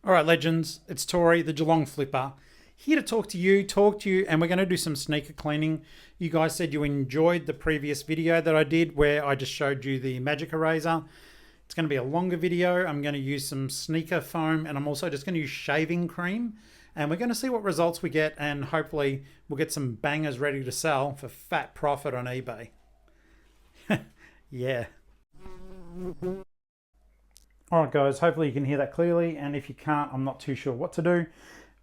All right, legends, it's Tori, the Geelong Flipper, here to talk to you, and we're going to do some sneaker cleaning. You guys said you enjoyed the previous video that I did where I just showed you the magic eraser. It's going to be a longer video. I'm going to use some sneaker foam, and I'm also just going to use shaving cream, and we're going to see what results we get, and hopefully we'll get some bangers ready to sell for fat profit on eBay. Yeah. Alright guys, hopefully you can hear that clearly, and if you can't, I'm not too sure what to do.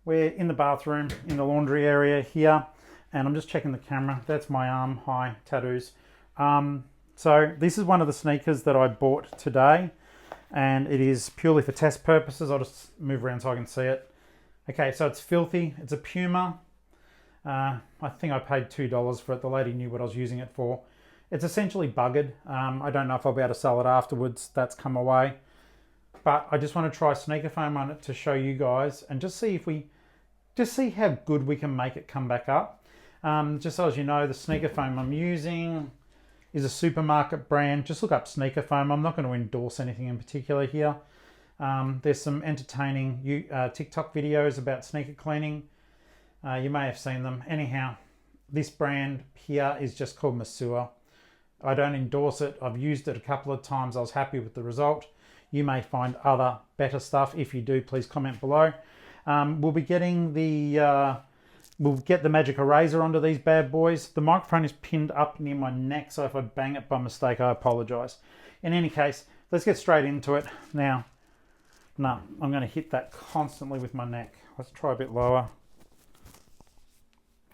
We're in the bathroom, in the laundry area here, and I'm just checking the camera. That's my arm high tattoos. So this is one of the sneakers that I bought today, and it is purely for test purposes. I'll just move around so I can see it. Okay, so it's filthy. It's a Puma. I think I paid $2 for it. The lady knew what I was using it for. It's essentially buggered. I don't know if I'll be able to sell it afterwards. That's come away. But I just want to try sneaker foam on it to show you guys and just see how good we can make it come back up. Just so as you know, the sneaker foam I'm using is a supermarket brand. Just look up sneaker foam. I'm not going to endorse anything in particular here. There's some entertaining TikTok videos about sneaker cleaning. You may have seen them. Anyhow, this brand here is just called Resell. I don't endorse it. I've used it a couple of times. I was happy with the result. You may find other better stuff. If you do, please comment below. We'll be getting we'll get the magic eraser onto these bad boys. The microphone is pinned up near my neck, so if I bang it by mistake, I apologize. In any case, let's get straight into it. Now, no, I'm going to hit that constantly with my neck. Let's try a bit lower.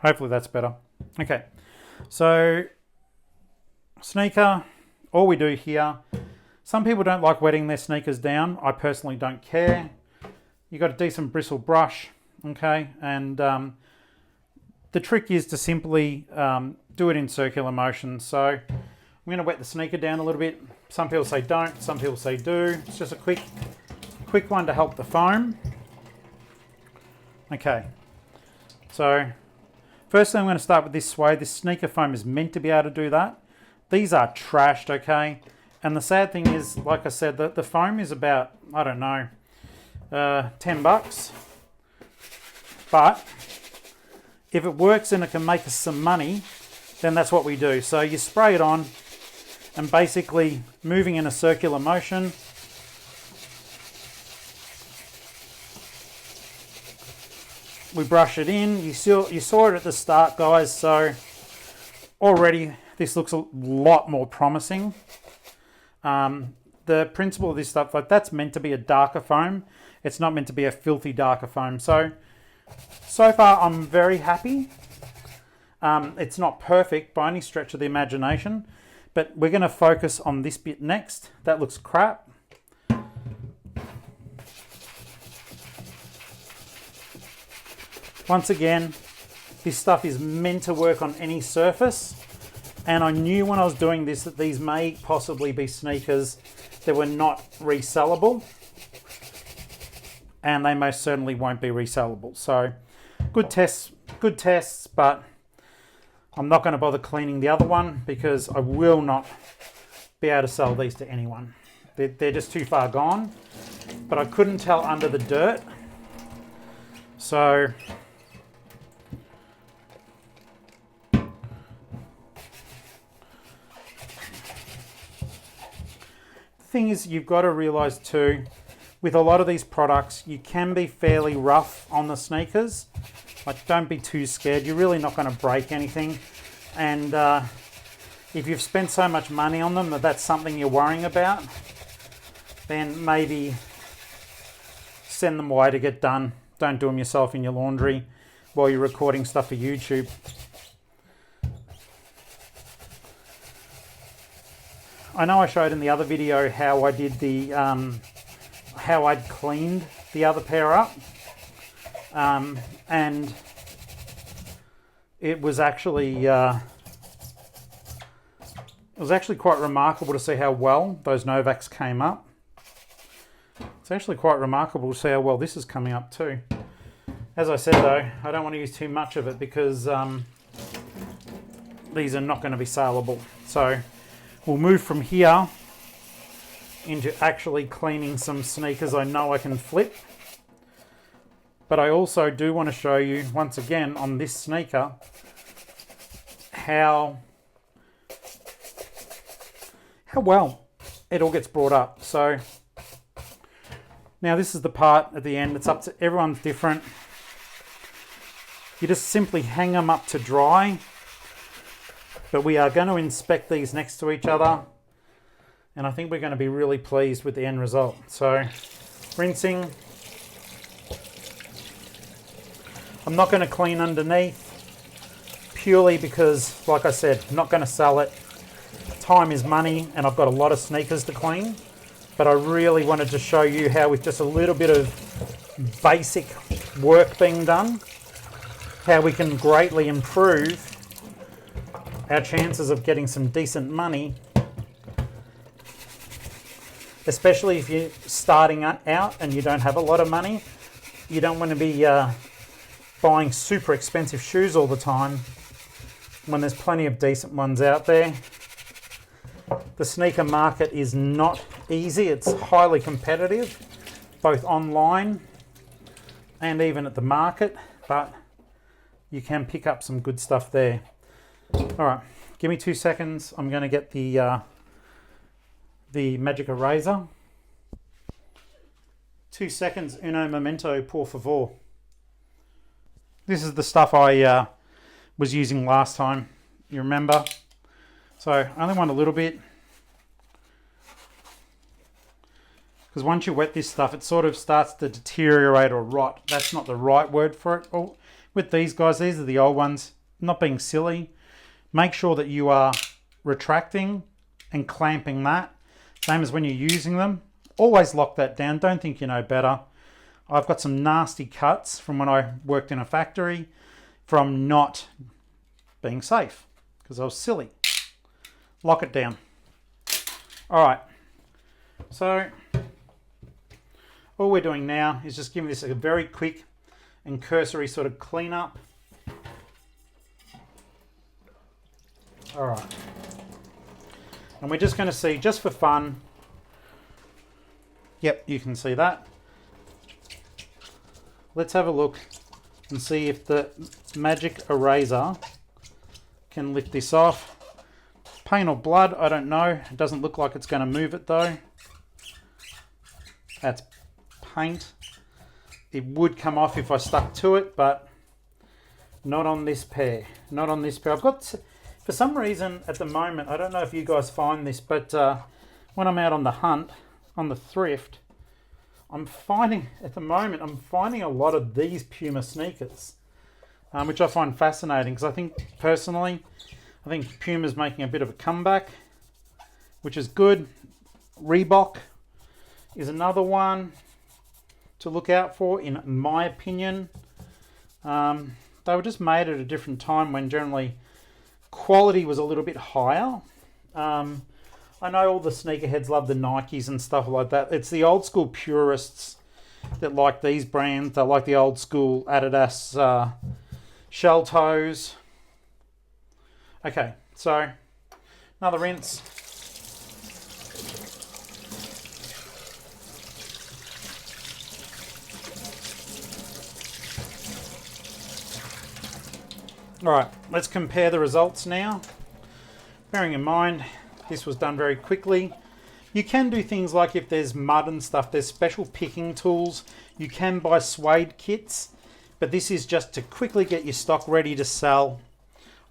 Hopefully that's better. Okay, so sneaker, all we do here, some people don't like wetting their sneakers down. I personally don't care. You got a decent bristle brush, okay? And the trick is to simply do it in circular motion. So I'm going to wet the sneaker down a little bit. Some people say don't, some people say do. It's just a quick one to help the foam. Okay, so firstly I'm going to start with this suede. This sneaker foam is meant to be able to do that. These are trashed, okay? And the sad thing is, like I said, the foam is about, I don't know, 10 bucks. But if it works and it can make us some money, then that's what we do. So you spray it on and basically moving in a circular motion. We brush it in. You saw it at the start, guys, so already this looks a lot more promising. The principle of this stuff, like that's meant to be a darker foam. It's not meant to be a filthy darker foam. So far I'm very happy. It's not perfect by any stretch of the imagination, but we're going to focus on this bit next. That looks crap. Once again, this stuff is meant to work on any surface. And I knew when I was doing this that these may possibly be sneakers that were not resellable. And they most certainly won't be resellable. So good tests, but I'm not going to bother cleaning the other one because I will not be able to sell these to anyone. They're just too far gone. But I couldn't tell under the dirt. So thing is, you've got to realize too, with a lot of these products, you can be fairly rough on the sneakers. Like, don't be too scared. You're really not going to break anything. And if you've spent so much money on them that that's something you're worrying about, then maybe send them away to get done. Don't do them yourself in your laundry while you're recording stuff for YouTube. I know I showed in the other video how I did the, how I'd cleaned the other pair up. And it was actually quite remarkable to see how well those Novaks came up. It's actually quite remarkable to see how well this is coming up too. As I said though, I don't want to use too much of it because these are not going to be saleable. So we'll move from here into actually cleaning some sneakers I know I can flip. But I also do want to show you once again on this sneaker how well it all gets brought up. So now this is the part at the end. It's up to everyone's different. You just simply hang them up to dry. But we are going to inspect these next to each other. And I think we're going to be really pleased with the end result. So rinsing. I'm not going to clean underneath purely because, like I said, I'm not going to sell it. Time is money and I've got a lot of sneakers to clean. But I really wanted to show you how with just a little bit of basic work being done, how we can greatly improve our chances of getting some decent money, especially if you're starting out and you don't have a lot of money. You don't want to be buying super expensive shoes all the time when there's plenty of decent ones out there. The sneaker market is not easy. It's highly competitive, both online and even at the market, but you can pick up some good stuff there. All right, give me 2 seconds. I'm going to get the magic eraser. 2 seconds, uno momento, por favor. This is the stuff I was using last time, you remember? So I only want a little bit, because once you wet this stuff, it sort of starts to deteriorate or rot. That's not the right word for it. Oh, with these guys, these are the old ones. Not being silly, make sure that you are retracting and clamping that. Same as when you're using them. Always lock that down. Don't think you know better. I've got some nasty cuts from when I worked in a factory from not being safe because I was silly. Lock it down. All right. So all we're doing now is just giving this a very quick and cursory sort of clean up. All right. And we're just going to see, just for fun. Yep, you can see that. Let's have a look and see if the magic eraser can lift this off. Paint or blood, I don't know. It doesn't look like it's going to move it though. That's paint. It would come off if I stuck to it, but not on this pair. Not on this pair. I've got, for some reason at the moment, I don't know if you guys find this, but when I'm out on the hunt, on the thrift, I'm finding a lot of these Puma sneakers, which I find fascinating because I think personally, I think Puma's making a bit of a comeback, which is good. Reebok is another one to look out for, in my opinion. They were just made at a different time when generally quality was a little bit higher. I know all the sneakerheads love the Nikes and stuff like that. It's the old school purists that like these brands. They like the old school Adidas shell toes. Okay, so another rinse. All right, let's compare the results now. Bearing in mind, this was done very quickly. You can do things like if there's mud and stuff, there's special picking tools. You can buy suede kits, but this is just to quickly get your stock ready to sell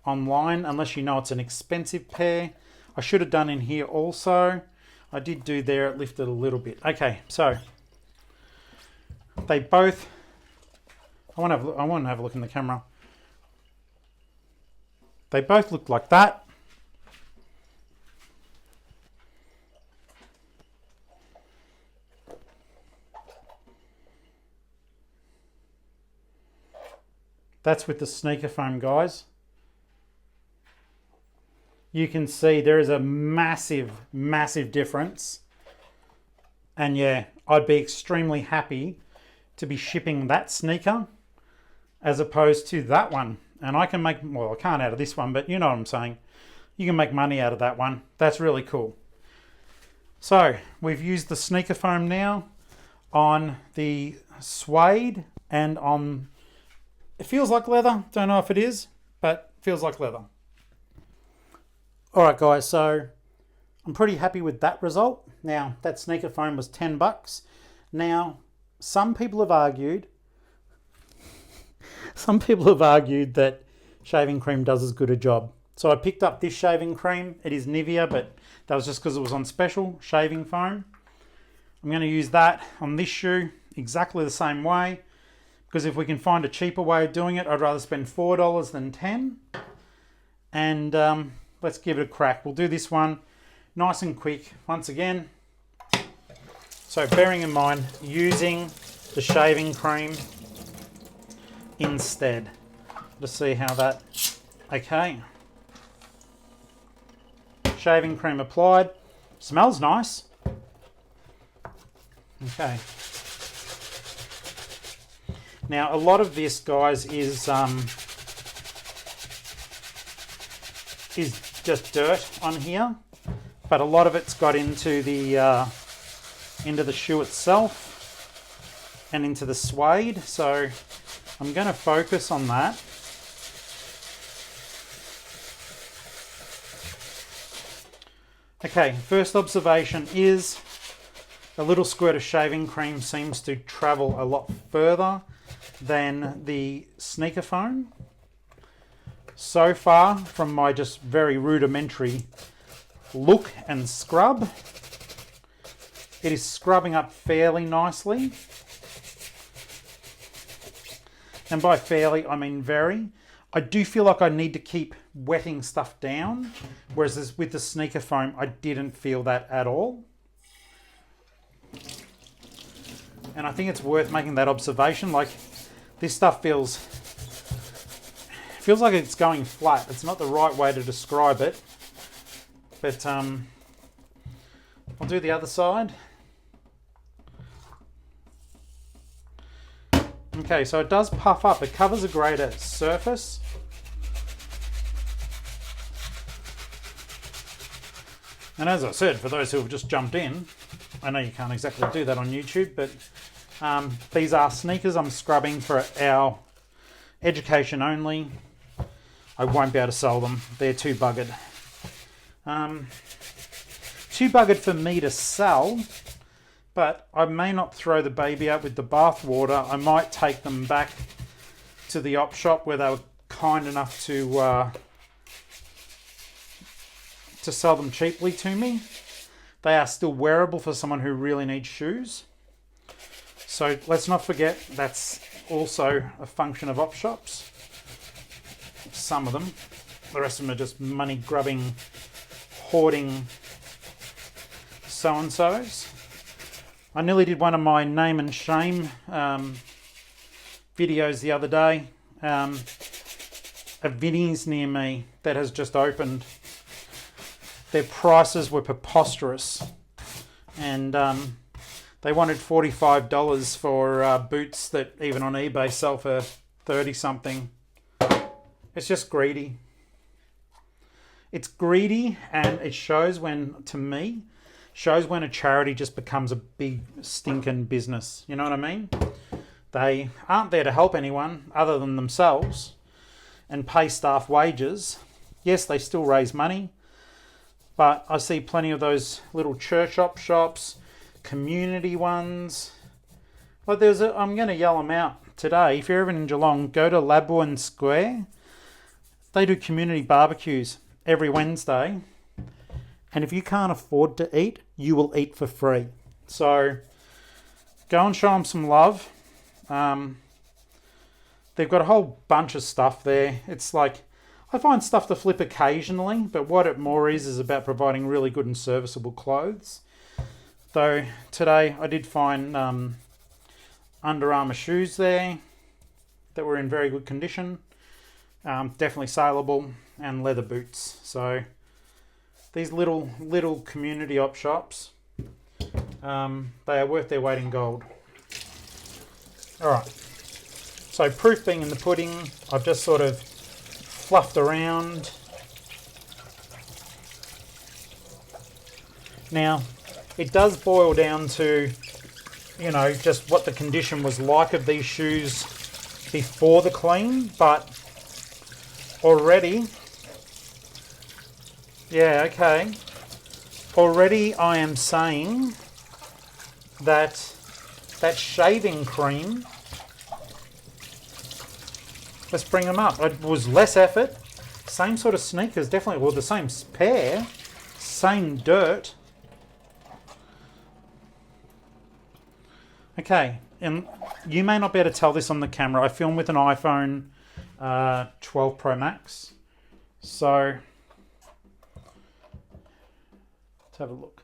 online, unless you know it's an expensive pair. I should have done in here also. I did do there, it lifted a little bit. Okay, so they both, I want to have a look in the camera. They both look like that. That's with the sneaker foam, guys. You can see there is a massive, massive difference. And yeah, I'd be extremely happy to be shipping that sneaker as opposed to that one. And I can make, well, I can't out of this one, but you know what I'm saying. You can make money out of that one. That's really cool. So we've used the sneaker foam now on the suede, and it feels like leather. Don't know if it is, but it feels like leather. Alright guys, so I'm pretty happy with that result. Now, that sneaker foam was $10. Now, some people have argued that shaving cream does as good a job. So I picked up this shaving cream. It is Nivea, but that was just because it was on special, shaving foam. I'm going to use that on this shoe exactly the same way, because if we can find a cheaper way of doing it, I'd rather spend $4 than $10. And let's give it a crack. We'll do this one nice and quick once again. So bearing in mind, using the shaving cream instead. Let's see how that, okay. Shaving cream applied. Smells nice. Okay. Now a lot of this, guys, is just dirt on here, but a lot of it's got into the shoe itself and into the suede. So I'm going to focus on that. Okay, first observation is a little squirt of shaving cream seems to travel a lot further than the sneaker foam. So far, from my just very rudimentary look and scrub, it is scrubbing up fairly nicely. And by fairly, I mean very. I do feel like I need to keep wetting stuff down, whereas with the sneaker foam, I didn't feel that at all. And I think it's worth making that observation. Like, this stuff feels like it's going flat. It's not the right way to describe it, but I'll do the other side. Okay, so it does puff up. It covers a greater surface. And as I said, for those who have just jumped in, I know you can't exactly do that on YouTube, but these are sneakers I'm scrubbing for our education only. I won't be able to sell them. They're too buggered. Too buggered for me to sell, but I may not throw the baby out with the bathwater. I might take them back to the op shop where they were kind enough to sell them cheaply to me. They are still wearable for someone who really needs shoes. So let's not forget that's also a function of op shops. Some of them. The rest of them are just money grubbing, hoarding so-and-sos. I nearly did one of my name and shame videos the other day. A Vinnie's near me that has just opened. Their prices were preposterous, and they wanted $45 for boots that even on eBay sell for 30 something. It's just greedy. It's greedy, and it shows when, to me, shows when a charity just becomes a big stinking business. You know what I mean? They aren't there to help anyone other than themselves and pay staff wages. Yes, they still raise money, but I see plenty of those little church op shops, community ones. Like I'm going to yell them out today. If you're ever in Geelong, go to Labuan Square. They do community barbecues every Wednesday. And if you can't afford to eat, you will eat for free. So go and show them some love. They've got a whole bunch of stuff there. It's like, I find stuff to flip occasionally, but what it more is about providing really good and serviceable clothes. Though today I did find Under Armour shoes there that were in very good condition. Definitely saleable, and leather boots. So these little community op shops, they are worth their weight in gold. Alright, so proof being in the pudding, I've just sort of fluffed around. Now, it does boil down to you know, just what the condition was like of these shoes before the clean, but already, yeah, okay. Already I am saying that that shaving cream, let's bring them up. It was less effort, same sort of sneakers, definitely, well, the same pair, same dirt. Okay, and you may not be able to tell this on the camera. I film with an iPhone 12 Pro Max. So, let's have a look.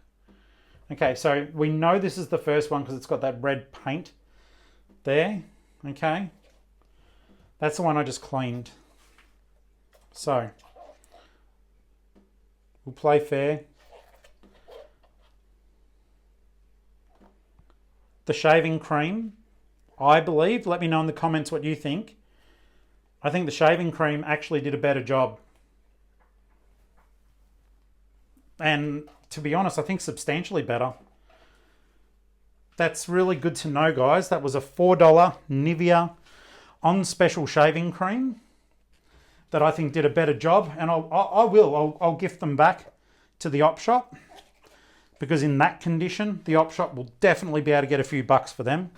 Okay, so we know this is the first one because it's got that red paint there. Okay, that's the one I just cleaned. So, we'll play fair. The shaving cream, I believe, let me know in the comments what you think. I think the shaving cream actually did a better job. And to be honest, I think substantially better. That's really good to know, guys. That was a $4 Nivea on special shaving cream that I think did a better job. And I'll gift them back to the op shop, because in that condition, the op shop will definitely be able to get a few bucks for them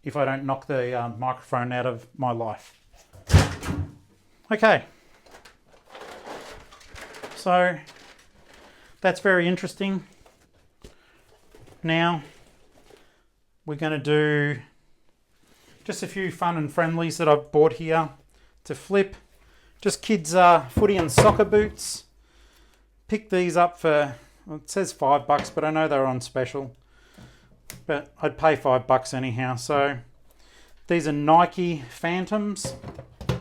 if I don't knock the microphone out of my life. Okay. So that's very interesting. Now we're going to do just a few fun and friendlies that I've bought here to flip. Just kids' footy and soccer boots. Picked these up for, well, it says $5, but I know they're on special. But I'd pay $5 anyhow. So these are Nike Phantoms. A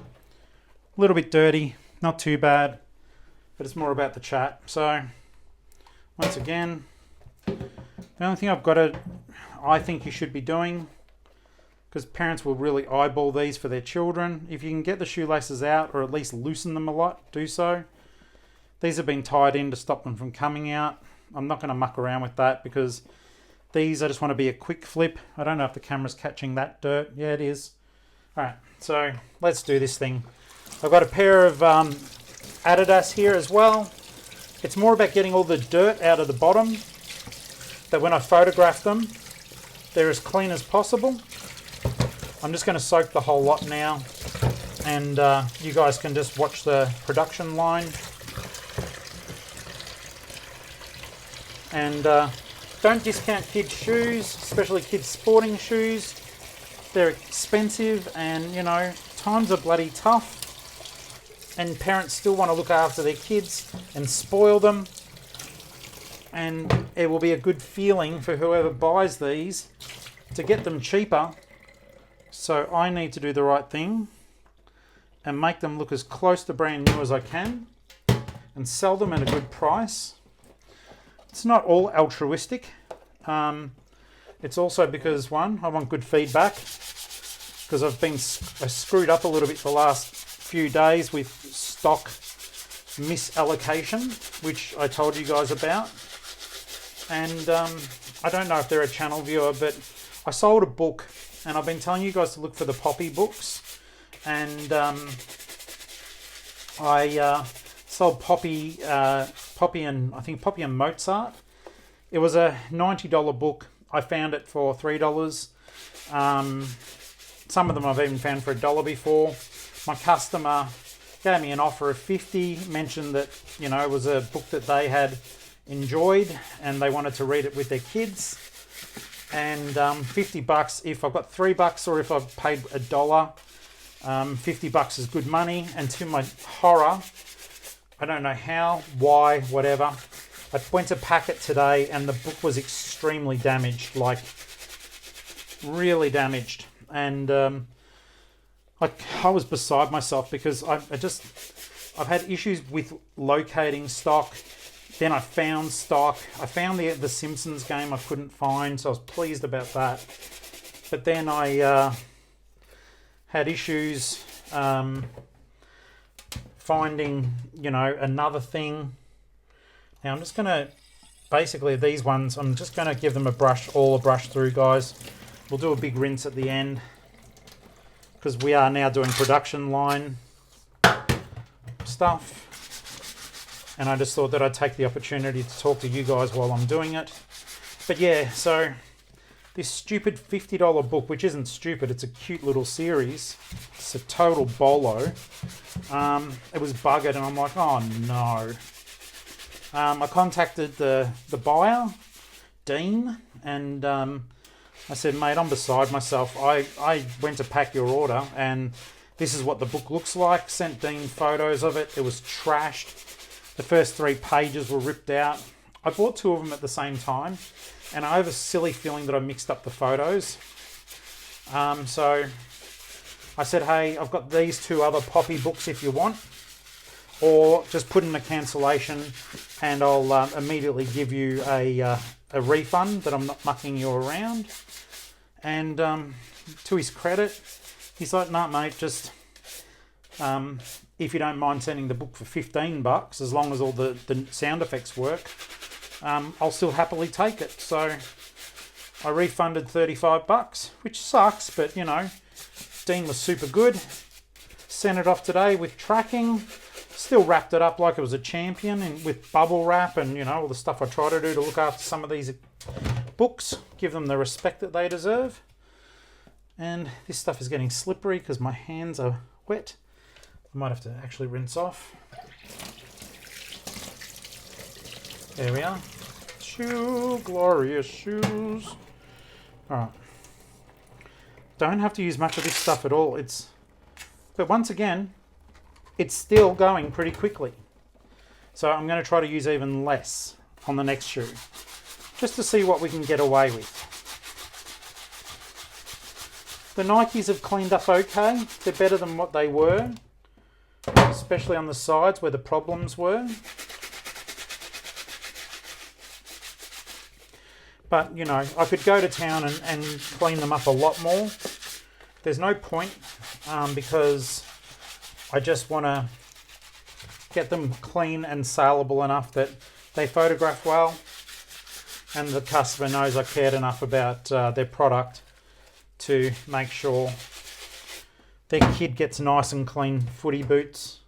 little bit dirty, not too bad, but it's more about the chat. So once again, the only thing I think you should be doing, because parents will really eyeball these for their children, if you can get the shoelaces out or at least loosen them a lot, do so. These have been tied in to stop them from coming out. I'm not going to muck around with that because these, I just want to be a quick flip. I don't know if the camera's catching that dirt. Yeah, it is. All right, so let's do this thing. I've got a pair of Adidas here as well. It's more about getting all the dirt out of the bottom, that when I photograph them, they're as clean as possible. I'm just going to soak the whole lot now, and you guys can just watch the production line. And don't discount kids' shoes, especially kids' sporting shoes. They're expensive, and you know, times are bloody tough, and parents still want to look after their kids and spoil them, and it will be a good feeling for whoever buys these to get them cheaper. So I need to do the right thing and make them look as close to brand new as I can and sell them at a good price. It's not all altruistic. It's also because, one, I want good feedback, because I've been screwed up a little bit the last few days with stock misallocation, which I told you guys about. And I don't know if they're a channel viewer, but I sold a book, and I've been telling you guys to look for the Poppy books. And I sold Poppy and I think Poppy and Mozart. It was a $90 book. I found it for $3. Some of them I've even found for $1 before. My customer gave me an offer of $50, mentioned that, you know, it was a book that they had enjoyed and they wanted to read it with their kids. And $50, if I've got $3 or if I've paid $1, $50 is good money. And to my horror, I don't know how, why, whatever, I went to pack it today and the book was extremely damaged, like really damaged. And I was beside myself because I've had issues with locating stock. Then I found stock. I found the Simpsons game I couldn't find, so I was pleased about that. But then I had issues finding, you know, another thing. Now I'm just going to basically these ones, I'm just going to give them a brush through, guys. We'll do a big rinse at the end because we are now doing production line stuff. And I just thought that I'd take the opportunity to talk to you guys while I'm doing it. But yeah, so this stupid $50 book, which isn't stupid, it's a cute little series. It's a total bolo. It was buggered and I'm like, oh no. I contacted the buyer, Dean, and I said, mate, I'm beside myself. I went to pack your order and this is what the book looks like. Sent Dean photos of it. It was trashed. The first 3 pages were ripped out. I bought 2 of them at the same time and I have a silly feeling that I mixed up the photos. So I said, hey, I've got these 2 other Poppy books if you want, or just put in a cancellation and I'll immediately give you a refund, that I'm not mucking you around. And to his credit, he's like, nah, mate, just if you don't mind sending the book for $15, as long as all the sound effects work, I'll still happily take it. So I refunded $35, which sucks, but you know, Dean was super good. Sent it off today with tracking. Still wrapped it up like it was a champion, and with bubble wrap and you know all the stuff I try to do to look after some of these books, give them the respect that they deserve. And this stuff is getting slippery because my hands are wet. I might have to actually rinse off. There we are. Glorious shoes. Alright. Don't have to use much of this stuff at all. But once again, it's still going pretty quickly. So I'm going to try to use even less on the next shoe, just to see what we can get away with. The Nikes have cleaned up okay. They're better than what they were, especially on the sides where the problems were. But, you know, I could go to town and clean them up a lot more. There's no point because I just want to get them clean and saleable enough that they photograph well and the customer knows I cared enough about their product to make sure their kid gets nice and clean footy boots.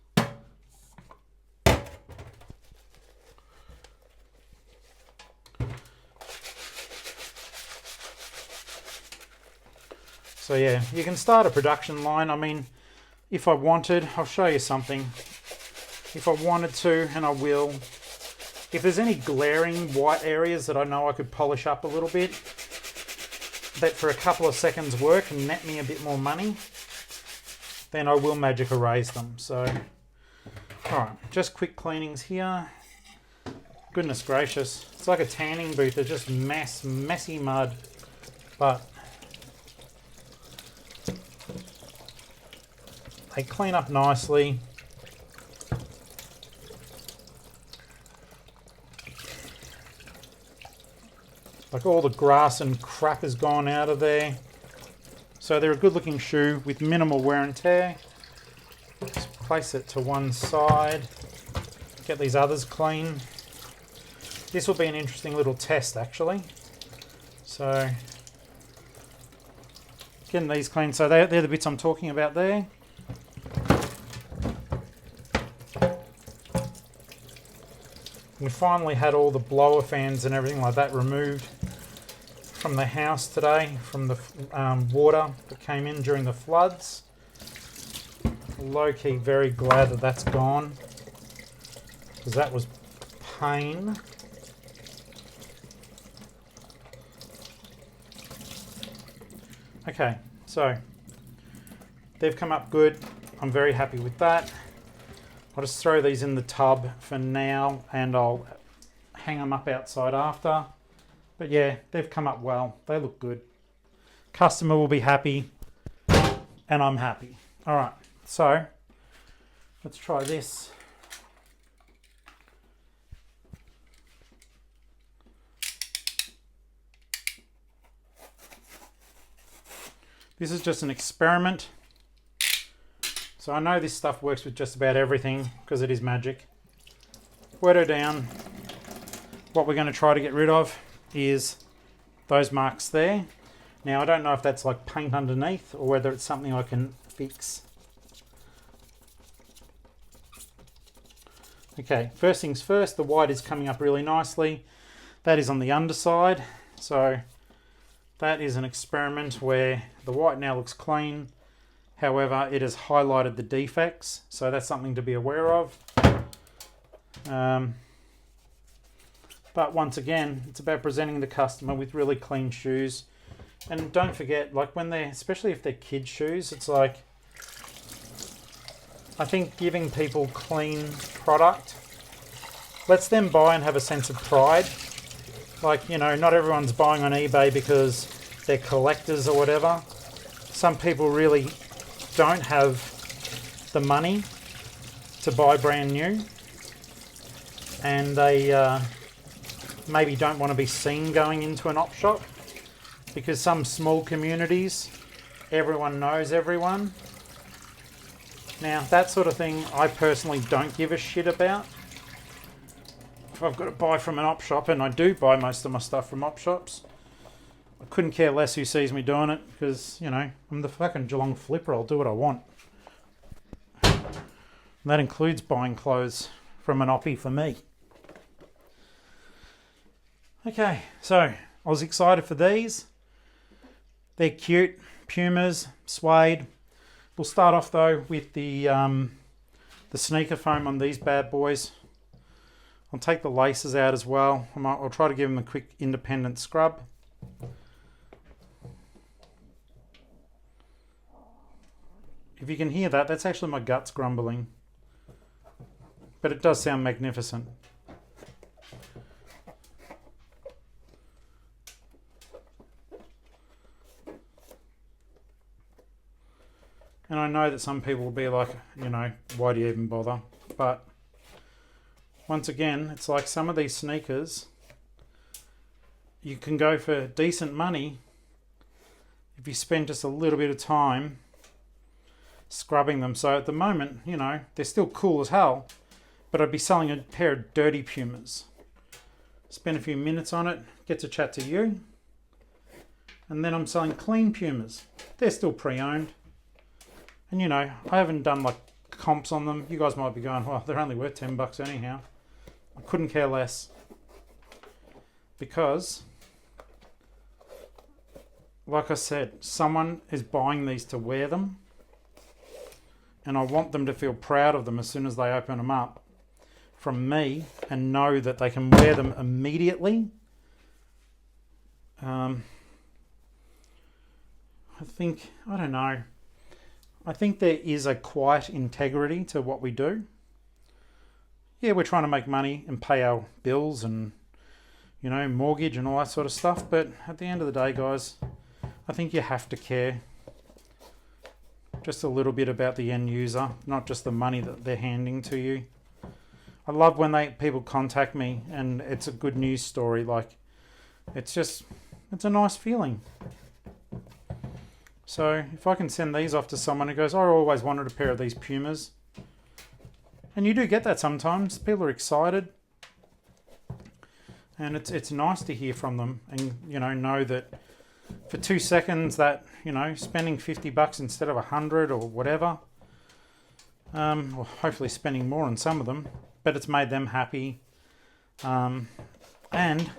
So yeah, you can start a production line. I mean, if I wanted, I'll show you something. If I wanted to, and I will, if there's any glaring white areas that I know I could polish up a little bit, that for a couple of seconds work and net me a bit more money, then I will magic erase them. So, alright, just quick cleanings here. Goodness gracious, it's like a tanning booth. They're just messy mud, but they clean up nicely. Like all the grass and crap has gone out of there. So they're a good looking shoe with minimal wear and tear. Just place it to one side. Get these others clean. This will be an interesting little test actually. So getting these clean. So they're the bits I'm talking about there. We finally had all the blower fans and everything like that removed from the house today, from the water that came in during the floods. Low-key very glad that that's gone, because that was pain. Okay, so they've come up good. I'm very happy with that. I'll just throw these in the tub for now and I'll hang them up outside after. But yeah, they've come up well. They look good. Customer will be happy and I'm happy. All right, so let's try this. This is just an experiment. So I know this stuff works with just about everything because it is magic. Wet her down, what we're going to try to get rid of is those marks there. Now I don't know if that's like paint underneath or whether it's something I can fix. Okay, first things first, the white is coming up really nicely. That is on the underside, so that is an experiment where the white now looks clean. However, it has highlighted the defects, so that's something to be aware of. But once again, it's about presenting the customer with really clean shoes. And don't forget, like when they're, especially if they're kids' shoes, it's like, I think giving people clean product lets them buy and have a sense of pride. Like, you know, not everyone's buying on eBay because they're collectors or whatever. Some people really don't have the money to buy brand new, and they maybe don't want to be seen going into an op shop, because some small communities, everyone knows everyone. Now, that sort of thing I personally don't give a shit about. If I've got to buy from an op shop, and I do buy most of my stuff from op shops, I couldn't care less who sees me doing it, because, you know, I'm the fucking Geelong Flipper. I'll do what I want. And that includes buying clothes from an oppie for me. Okay, so I was excited for these. They're cute, Pumas, suede. We'll start off though with the sneaker foam on these bad boys. I'll take the laces out as well. I'll try to give them a quick independent scrub. If you can hear that, that's actually my guts grumbling. But it does sound magnificent. And I know that some people will be like, you know, why do you even bother? But once again, it's like some of these sneakers, you can go for decent money if you spend just a little bit of time scrubbing them. So at the moment, you know, they're still cool as hell, but I'd be selling a pair of dirty Pumas. Spend a few minutes on it, get to chat to you, and then I'm selling clean Pumas. They're still pre-owned. And you know, I haven't done like comps on them. You guys might be going, well, they're only worth $10 anyhow. I couldn't care less. Because, like I said, someone is buying these to wear them. And I want them to feel proud of them as soon as they open them up from me and know that they can wear them immediately. I don't know. I think there is a quiet integrity to what we do. Yeah, we're trying to make money and pay our bills and, you know, mortgage and all that sort of stuff. But at the end of the day, guys, I think you have to care just a little bit about the end user, not just the money that they're handing to you. I love when people contact me and it's a good news story. Like, it's a nice feeling. So if I can send these off to someone who goes, I always wanted a pair of these Pumas. And you do get that sometimes. People are excited. And it's nice to hear from them and, you know that for 2 seconds that, you know, spending $50 instead of $100 or whatever, or hopefully spending more on some of them, but it's made them happy. And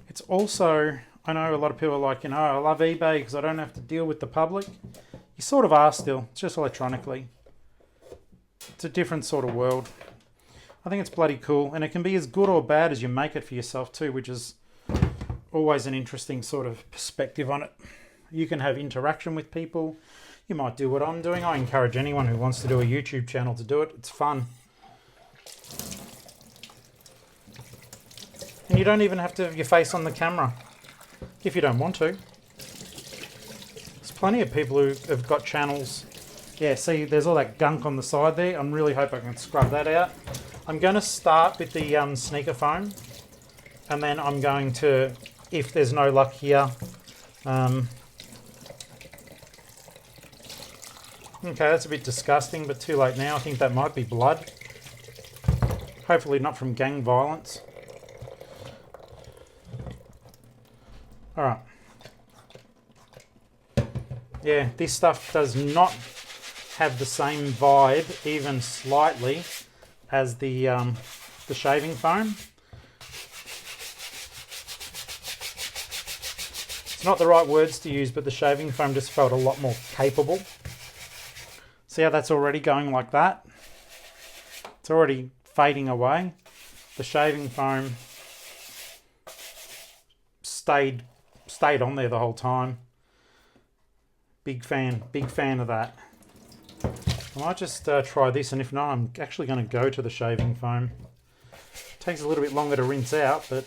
it's also, I know a lot of people are like, you know, I love eBay because I don't have to deal with the public. You sort of are still, it's just electronically. It's a different sort of world. I think it's bloody cool, and it can be as good or bad as you make it for yourself too, which is always an interesting sort of perspective on it. You can have interaction with people. You might do what I'm doing. I encourage anyone who wants to do a YouTube channel to do it. It's fun. And you don't even have to have your face on the camera if you don't want to. There's plenty of people who have got channels. Yeah, see, there's all that gunk on the side there. I really hope I can scrub that out. I'm going to start with the sneaker foam, and then I'm going to, if there's no luck here, okay, that's a bit disgusting, but too late now. I think that might be blood. Hopefully not from gang violence. All right. Yeah, this stuff does not have the same vibe, even slightly, as the shaving foam. It's not the right words to use, but the shaving foam just felt a lot more capable. See how that's already going like that? It's already fading away. The shaving foam stayed on there the whole time. Big fan of that. I might just try this, and if not, I'm actually going to go to the shaving foam. It takes a little bit longer to rinse out, but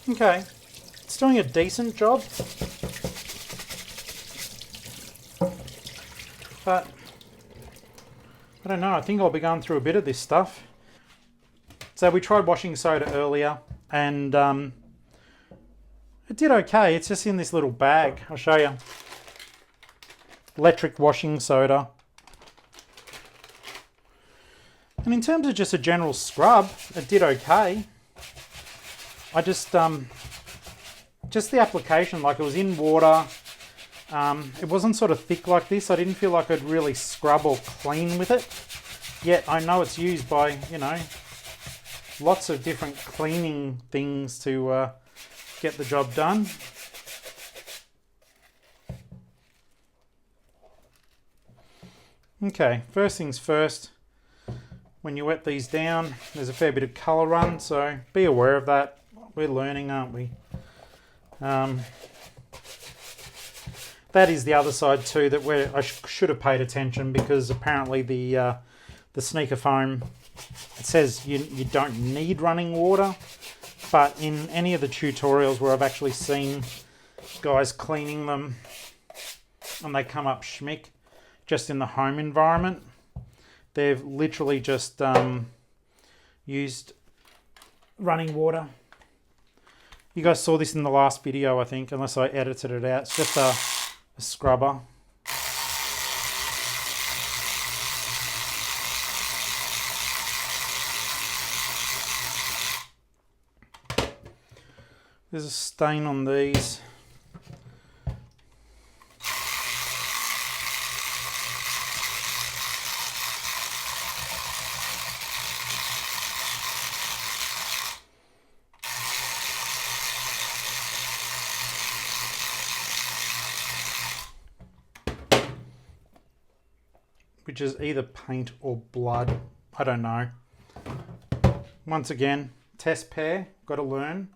okay, it's doing a decent job, but I don't know, I think I'll be going through a bit of this stuff. So we tried washing soda earlier, and it did okay. It's just in this little bag. I'll show you. Electric washing soda. And in terms of just a general scrub, it did okay. I just the application, like it was in water. It wasn't sort of thick like this. I didn't feel like I'd really scrub or clean with it. Yet I know it's used by, you know, lots of different cleaning things to get the job done. Okay, first things first. When you wet these down, there's a fair bit of colour run, so be aware of that. We're learning, aren't we? That is the other side too, that I should have paid attention, because apparently the sneaker foam, it says you don't need running water, but in any of the tutorials where I've actually seen guys cleaning them and they come up schmick just in the home environment, they've literally just used running water. You guys saw this in the last video, I think, unless I edited it out. It's just a scrubber. There's a stain on these. Which is either paint or blood. I don't know. Once again, test pair, got to learn.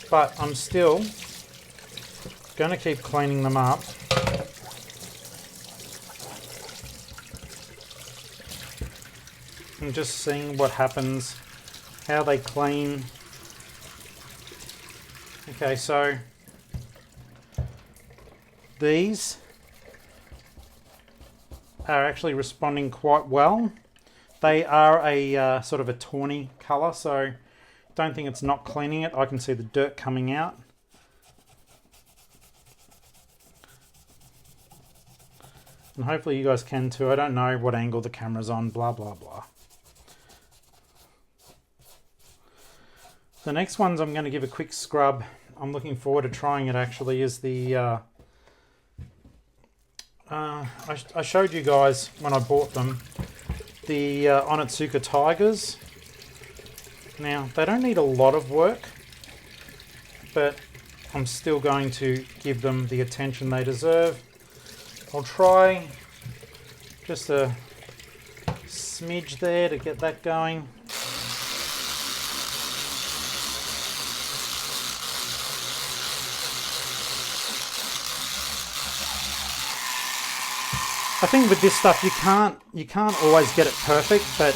But I'm still going to keep cleaning them up. And just seeing what happens, how they clean. Okay, so these are actually responding quite well. They are a sort of a tawny colour, so don't think it's not cleaning it. I can see the dirt coming out. And hopefully you guys can too. I don't know what angle the camera's on, blah, blah, blah. The next ones I'm going to give a quick scrub. I'm looking forward to trying it actually, is the I showed you guys when I bought them, the Onitsuka Tigers. Now, they don't need a lot of work, but I'm still going to give them the attention they deserve. I'll try just a smidge there to get that going. I think with this stuff you can't always get it perfect, but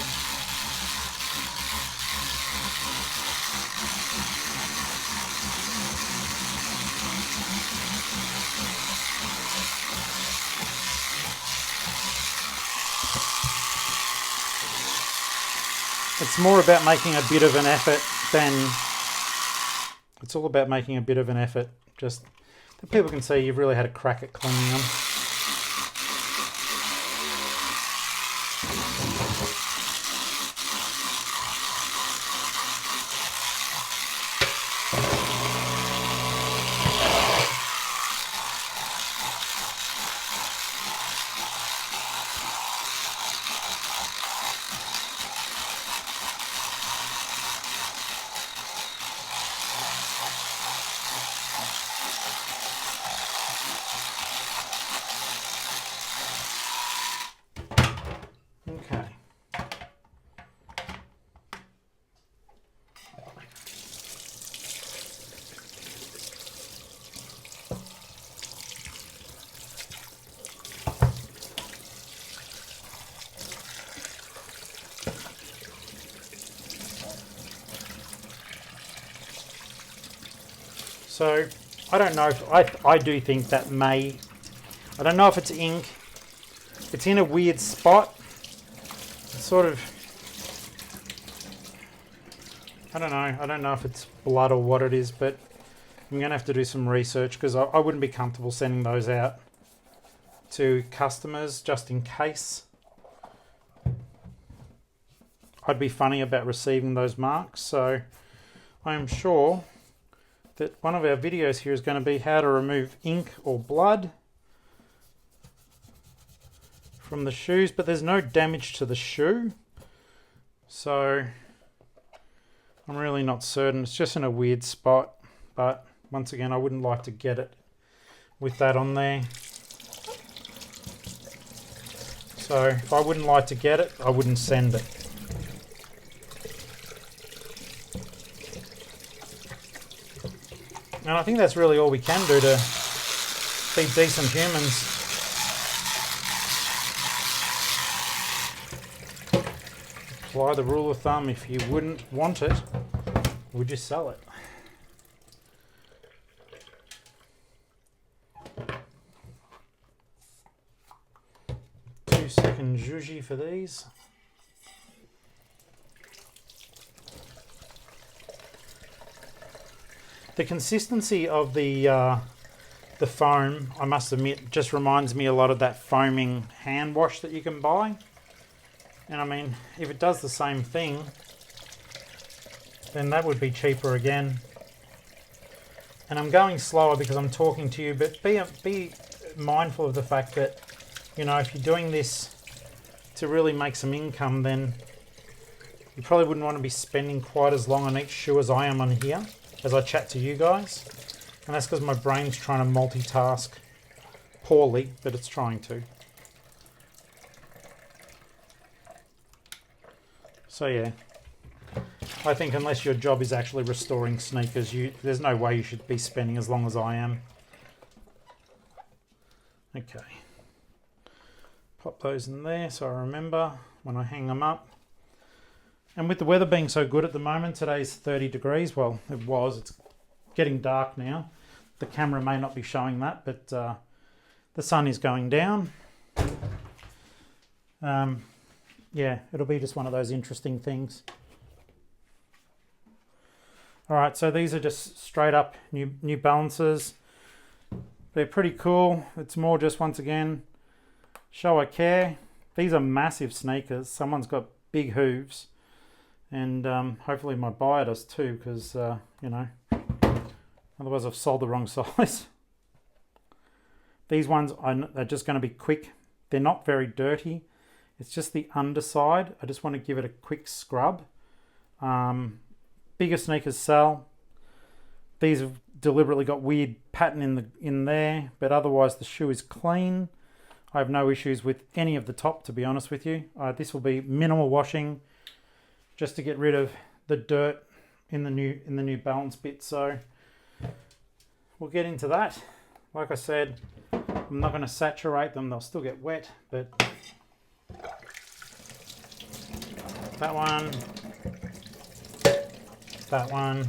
It's more about making a bit of an effort than... It's all about making a bit of an effort, just that people can see you've really had a crack at cleaning them. Okay. So I don't know if I do think that I don't know if it's ink. It's in a weird spot. It's sort of, I don't know if it's blood or what it is, but I'm going to have to do some research because I wouldn't be comfortable sending those out to customers just in case. I'd be funny about receiving those marks, so I am sure that one of our videos here is going to be how to remove ink or blood from the shoes, but there's no damage to the shoe, so I'm really not certain. It's just in a weird spot, but once again, I wouldn't like to get it with that on there. So if I wouldn't like to get it, I wouldn't send it. And I think that's really all we can do to be decent humans. Apply the rule of thumb: if you wouldn't want it, would you sell it? Two-second zhuzhi for these. The consistency of the foam, I must admit, just reminds me a lot of that foaming hand wash that you can buy. And I mean, if it does the same thing, then that would be cheaper again. And I'm going slower because I'm talking to you, but be mindful of the fact that, you know, if you're doing this to really make some income, then you probably wouldn't want to be spending quite as long on each shoe as I am on here, as I chat to you guys. And that's because my brain's trying to multitask poorly, but it's trying to. So yeah, I think unless your job is actually restoring sneakers, there's no way you should be spending as long as I am. Okay. Pop those in there so I remember when I hang them up. And with the weather being so good at the moment, today's 30 degrees. Well, it was. It's getting dark now. The camera may not be showing that, but the sun is going down. Yeah, it'll be just one of those interesting things. All right, so these are just straight up New Balances. They're pretty cool. It's more just, once again, show I care. These are massive sneakers. Someone's got big hooves. And hopefully my buyer does too, because, you know, otherwise I've sold the wrong size. These ones are just going to be quick. They're not very dirty. It's just the underside. I just want to give it a quick scrub. Bigger sneakers sell. These have deliberately got weird pattern in there, but otherwise the shoe is clean. I have no issues with any of the top, to be honest with you. This will be minimal washing, just to get rid of the dirt in the New Balance bit. So we'll get into that. Like I said, I'm not going to saturate them. They'll still get wet, but that one, that one.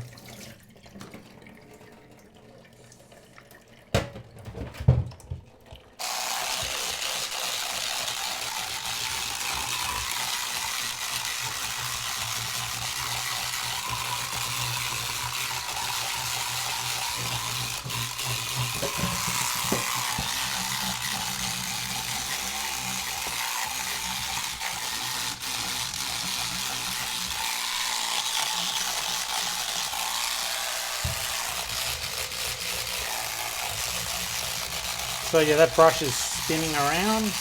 So yeah, that brush is spinning around.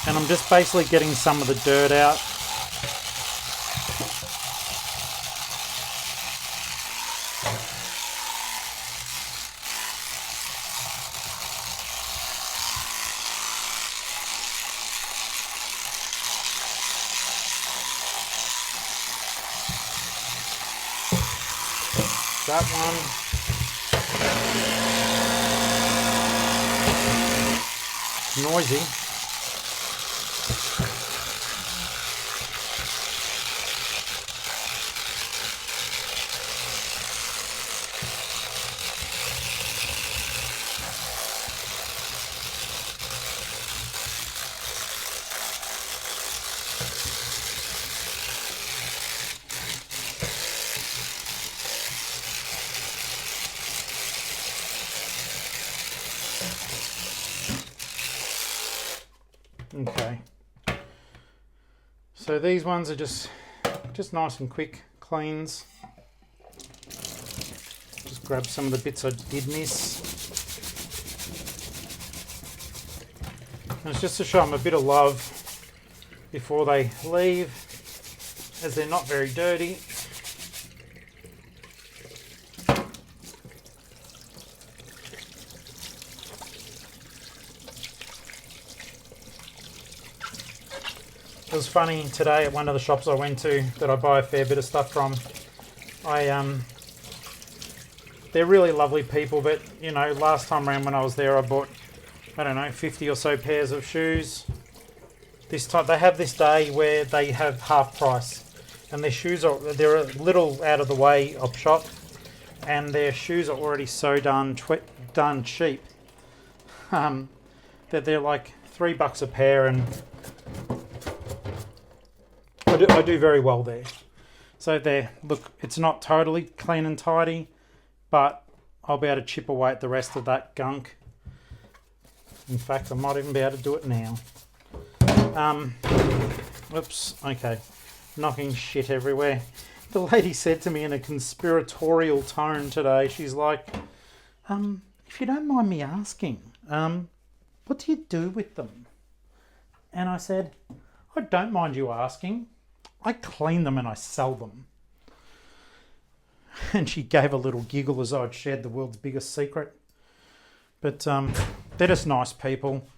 And I'm just basically getting some of the dirt out. That one. Noisy. Okay, so these ones are just nice and quick cleans. Just grab some of the bits I did miss. And it's just to show them a bit of love before they leave, as they're not very dirty. It was funny today at one of the shops I went to that I buy a fair bit of stuff from. They're really lovely people, but you know, last time around when I was there, I bought, I don't know, 50 or so pairs of shoes. This time they have this day where they have half price, and their shoes they're a little out of the way of shop, and their shoes are already so done cheap that they're like $3 a pair, and I do very well there. So there, look, it's not totally clean and tidy, but I'll be able to chip away at the rest of that gunk. In fact, I might even be able to do it now. Oops, okay. Knocking shit everywhere. The lady said to me in a conspiratorial tone today, she's like, if you don't mind me asking, what do you do with them? And I said, I don't mind you asking. I clean them and I sell them. And she gave a little giggle as I'd shared the world's biggest secret. But they're just nice people.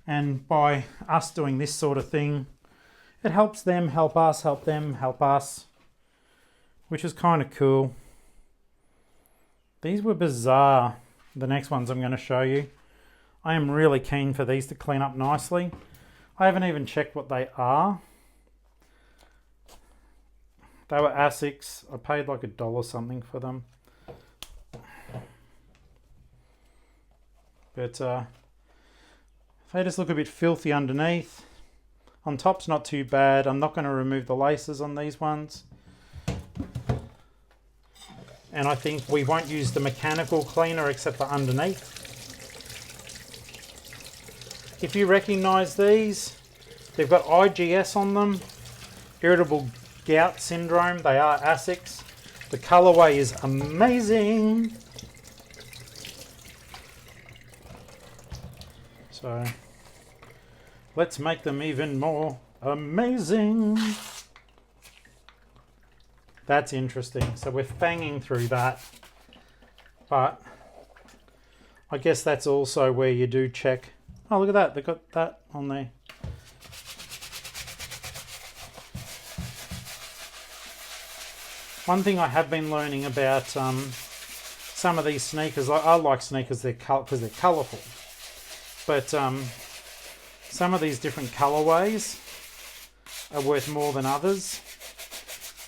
And by us doing this sort of thing, it helps them help us, help them help us, which is kind of cool. These were bizarre. The next ones I'm going to show you. I am really keen for these to clean up nicely. I haven't even checked what they are. They were Asics. I paid like $1 something for them. But they just look a bit filthy underneath. On top's not too bad. I'm not going to remove the laces on these ones. And I think we won't use the mechanical cleaner except for underneath. If you recognise these, they've got IGS on them. Irritable gout syndrome. They are Asics. The colourway is amazing. So let's make them even more amazing. That's interesting. So we're fanging through that. But I guess that's also where you do check. Oh, look at that. They've got that on there. One thing I have been learning about some of these sneakers, I like sneakers because they're colourful. But some of these different colourways are worth more than others.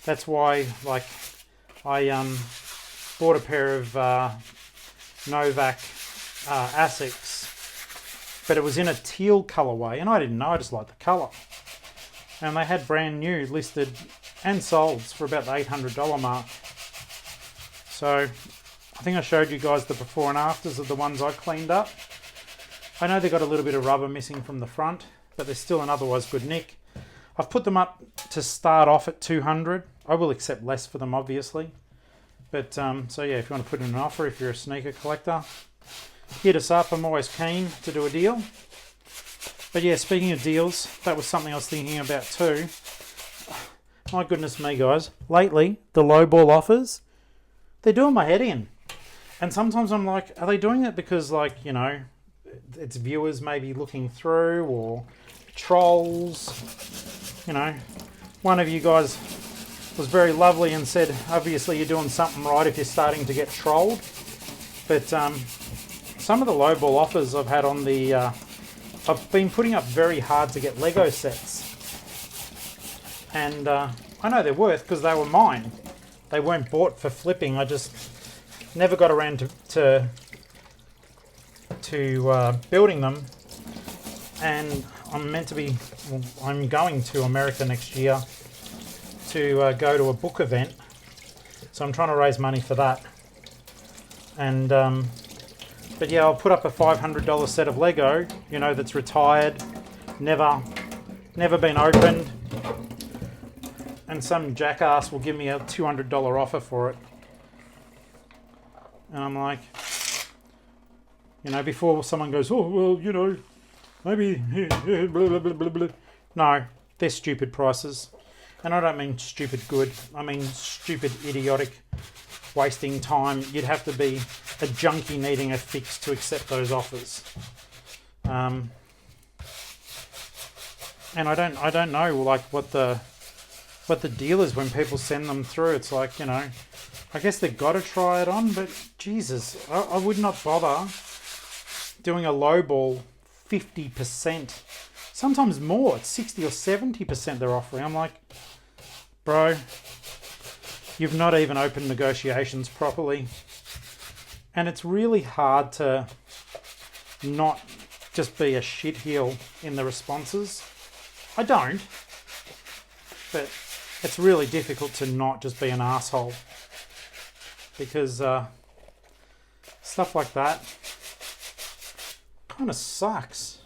That's why, like, I bought a pair of Novak Asics, but it was in a teal colourway, and I didn't know, I just liked the colour. And they had brand new listed and sold for about the $800 mark. So I think I showed you guys the before and afters of the ones I cleaned up. I know they got a little bit of rubber missing from the front, but they're still in otherwise good nick. I've put them up to start off at $200. I will accept less for them, obviously. But so yeah, if you want to put in an offer, if you're a sneaker collector, hit us up. I'm always keen to do a deal. But yeah, speaking of deals, that was something I was thinking about too. My goodness me, guys. Lately, the lowball offers, they're doing my head in. And sometimes I'm like, are they doing it because, like, you know, it's viewers maybe looking through, or trolls? You know, one of you guys was very lovely and said, obviously you're doing something right if you're starting to get trolled. But some of the lowball offers I've had on the... I've been putting up very hard to get Lego sets. And I know they're worth because they were mine. They weren't bought for flipping. I just never got around to building them. And I'm meant to be... Well, I'm going to America next year to go to a book event. So I'm trying to raise money for that. And... but yeah, I'll put up a $500 set of Lego, you know, that's retired, never been opened, and some jackass will give me a $200 offer for it. And I'm like, you know, before someone goes, oh, well, you know, maybe, blah, blah, blah, blah, blah. No, they're stupid prices. And I don't mean stupid good, I mean stupid idiotic, wasting time. You'd have to be a junkie needing a fix to accept those offers. And I don't know, like, what the deal is when people send them through. It's like, you know, I guess they've got to try it on, but Jesus, I would not bother doing a low ball 50%. Sometimes more, it's 60 or 70% they're offering. I'm like, bro, you've not even opened negotiations properly. And it's really hard to not just be a shitheel in the responses. I don't. But it's really difficult to not just be an asshole. Because stuff like that kind of sucks.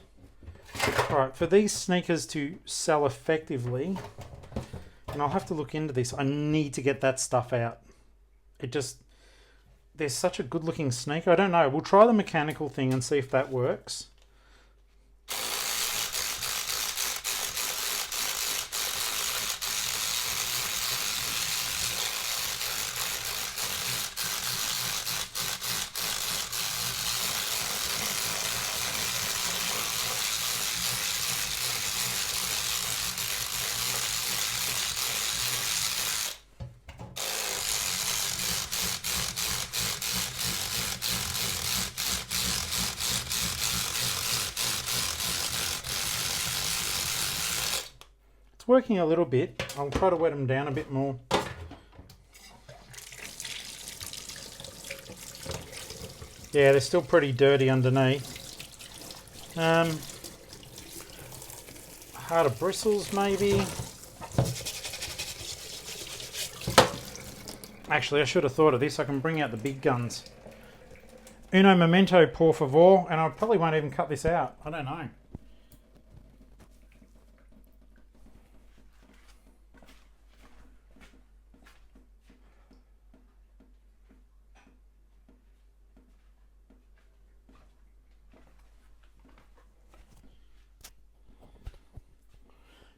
Alright, for these sneakers to sell effectively, and I'll have to look into this, I need to get that stuff out. They're such a good looking sneaker. I don't know. We'll try the mechanical thing and see if that works. It's working a little bit. I'll try to wet them down a bit more. Yeah, they're still pretty dirty underneath. Harder bristles maybe. Actually, I should have thought of this. I can bring out the big guns. Uno momento, por favor. And I probably won't even cut this out. I don't know.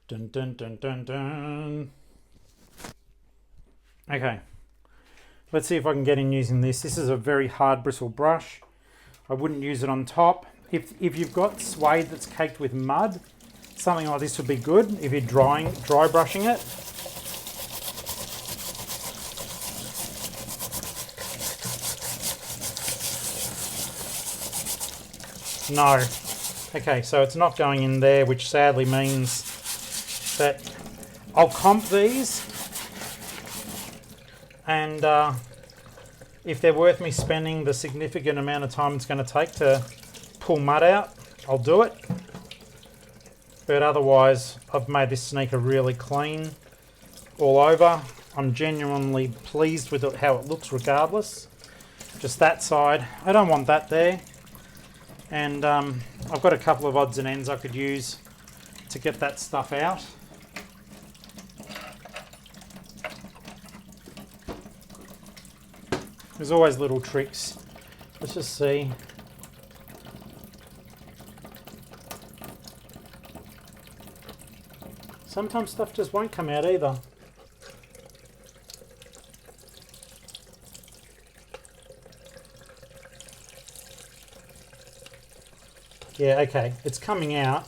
Dun dun dun dun dun. Okay, let's see if I can get in using this. This is a very hard bristle brush. I wouldn't use it on top. If you've got suede that's caked with mud, something like this would be good if you're dry brushing it. No. Okay, so it's not going in there, which sadly means that I'll comp these, and if they're worth me spending the significant amount of time it's going to take to pull mud out, I'll do it. But otherwise, I've made this sneaker really clean all over. I'm genuinely pleased with how it looks regardless. Just that side, I don't want that there. And I've got a couple of odds and ends I could use to get that stuff out. There's always little tricks Let's just see. Sometimes stuff just won't come out either. Yeah, okay, it's coming out,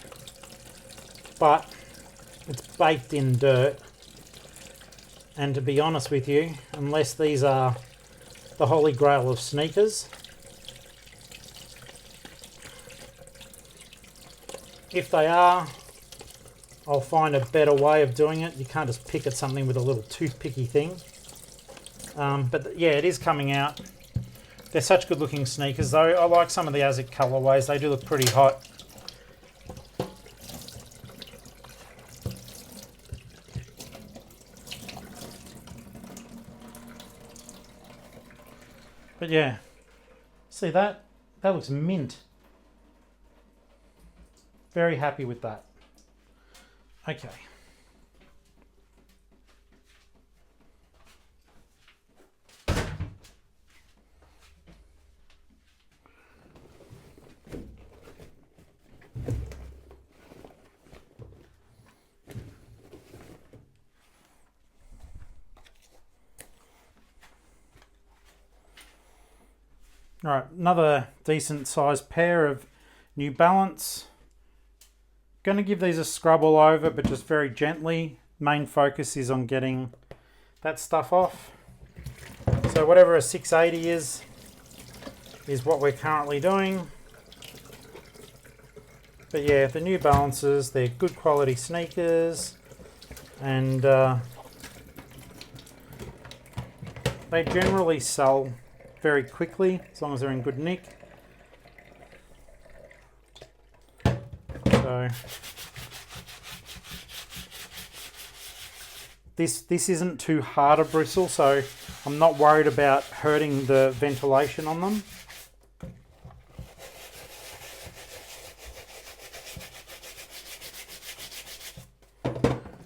but it's baked in dirt. And to be honest with you, unless these are the holy grail of sneakers, if they are, I'll find a better way of doing it. You can't just pick at something with a little toothpicky thing. But yeah, it is coming out. They're such good looking sneakers though. I like some of the ASIC colorways. They do look pretty hot. But yeah, see that? That looks mint. Very happy with that. Okay. All right, another decent sized pair of New Balance. Going to give these a scrub all over, but just very gently. Main focus is on getting that stuff off. So whatever a 680 is what we're currently doing. But yeah, the New Balances, they're good quality sneakers, and they generally sell very quickly as long as they're in good nick. So this isn't too hard a bristle, so I'm not worried about hurting the ventilation on them.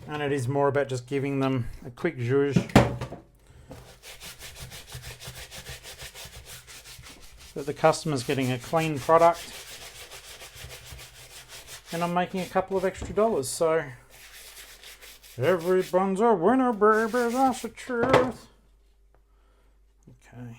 And it is more about just giving them a quick zhuzh. That the customer's getting a clean product, and I'm making a couple of extra dollars, so everyone's a winner, baby, that's the truth. Okay.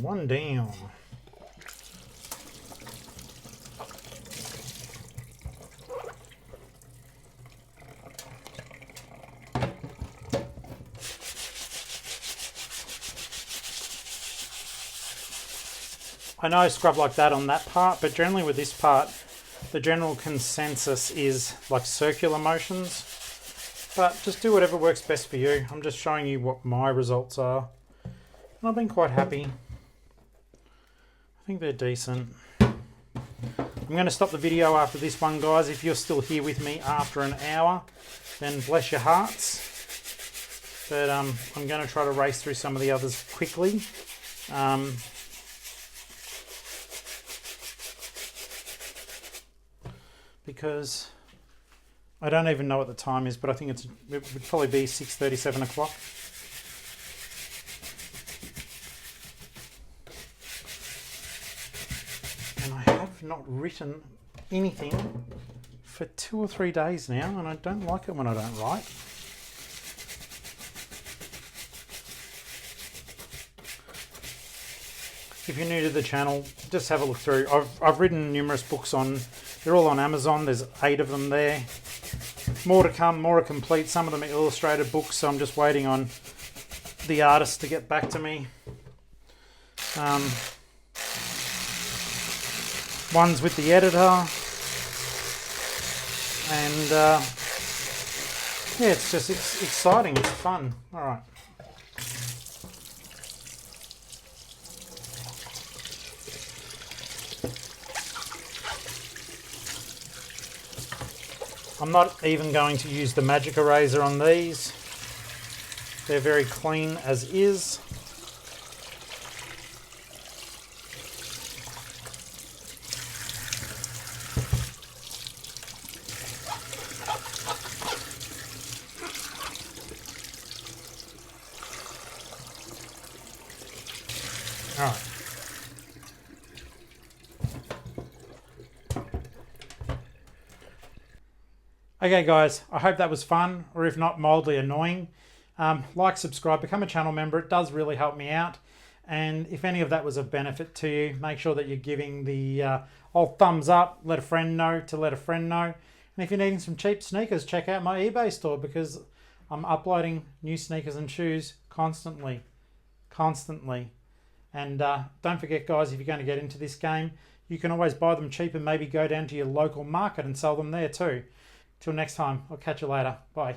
One down. I know I scrub like that on that part, but generally with this part, the general consensus is like circular motions. But just do whatever works best for you. I'm just showing you what my results are. And I've been quite happy. I think they're decent. I'm going to stop the video after this one, guys. If you're still here with me after an hour, then bless your hearts. But I'm going to try to race through some of the others quickly. Because I don't even know what the time is, but I think it would probably be 6:30, 7 o'clock. And I have not written anything for 2 or 3 days now, and I don't like it when I don't write. If you're new to the channel, just have a look through. I've written numerous books on, they're all on Amazon. There's 8 of them there. More to come, more are complete. Some of them are illustrated books, so I'm just waiting on the artist to get back to me. One's with the editor. And yeah, it's just exciting, it's fun. All right. I'm not even going to use the magic eraser on these. They're very clean as is. All right. Okay guys, I hope that was fun, or if not, mildly annoying. Like, subscribe, become a channel member. It does really help me out. And if any of that was of benefit to you, make sure that you're giving the old thumbs up, let a friend know to let a friend know. And if you're needing some cheap sneakers, check out my eBay store, because I'm uploading new sneakers and shoes constantly. And don't forget guys, if you're going to get into this game, you can always buy them cheap and maybe go down to your local market and sell them there too. Till next time, I'll catch you later. Bye.